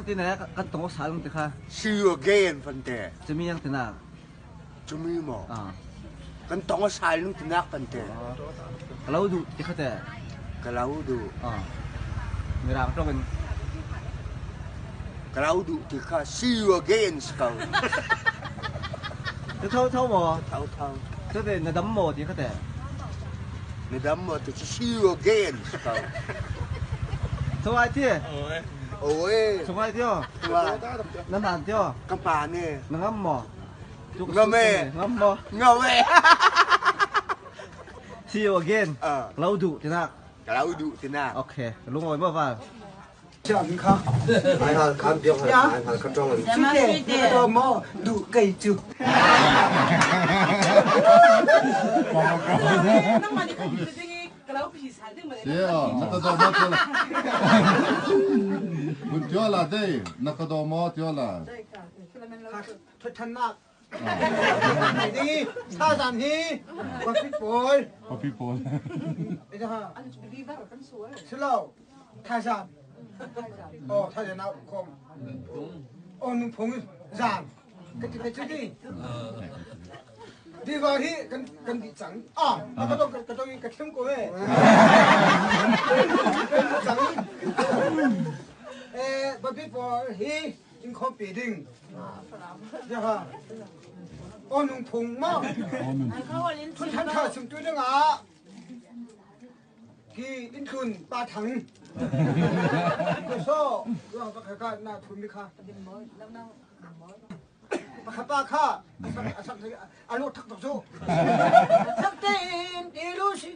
ตีไหนกันตรงสายลงตีค่ะชื่อเกนฟันแต่จะมียังตีหน้าจะมีหมอกันตรงสายลงตีนักฟันแต่เราดูตีเขาแต่ก็เราดูมีรางตรงเป็นก็เราดูตีค่ะชื่อเกนสเกลจะเท่าหมอเท่าจะเป็นในดำหมอตีเขาแต่ในดำหมอตีชื่อเกนสเกลสวัสดีโอ้ยสวัสดีว่านั่นนานเดียวกำปาเนี่ยงั้มหมองั้มเม่งั้มหมองั้มเม่ See you again เราดูตีหน้าเราดูตีหน้าโอเคลุงเอาไว้เมื่อวาน这样你看，哎呀，看别看，哎看看中文，这点这个毛都给就。是啊，那个多么多了，不掉了对，那个多么掉了。他他那，你他上去，我去播，我比波。哎呀，是喽，泰山。哦，他在那空，哦，你朋友让，跟这个这里，地方去跟你整啊，那个都一个听过哎，整，不比波去，你看别定，呀哈，哦，你朋嘛，他从对着啊。ที่อินทุนปลาถังก็โซ่เราปลาข้าหน้าทุนไม่ข้าปลาข้าปลาข้าอานุทักตกโซ่ทักเต้นดีรู้สิ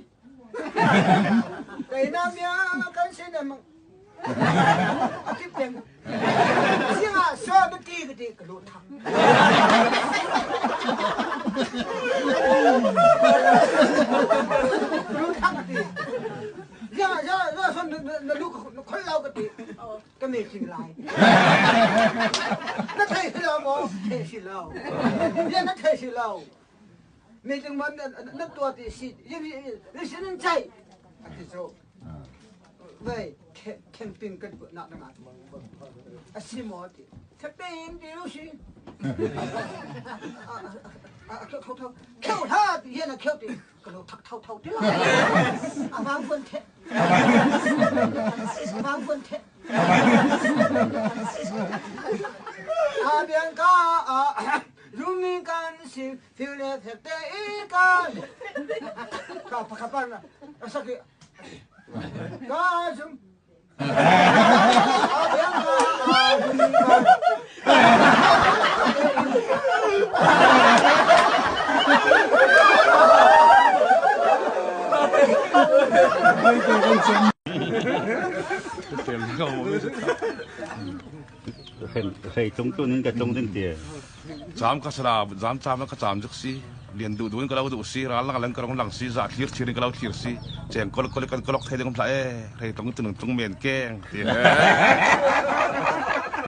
แต่น้ำยากันเส้นมันอาทิตย์เต็มเสียงอ่ะซ้อนตีก็ตีกระโดดทักรู้ทักตี呀，说那路快老个的，跟没进来，那太是了么？太是了，呀，那太是了，没进门那多的是，因为那些人在，就说，喂，看病跟那啊，是么的，他病的有些，偷扣他底下那扣的，个路偷的，王分铁。王分铁，阿边个如明干是丢了他的一个，卡巴了，啥个？干什么？阿边个如明干。Hay trống tôi nên cả trống tên tiền. Jam kasara, jam nó cả jam chắc si, liền đủ đuôi kalau đủ si, rala kalau kalau lang si, zat thiệt thiệt kalau thiệt si, chèn kalau thay dengan pelai, hay trống tên trống miền keng.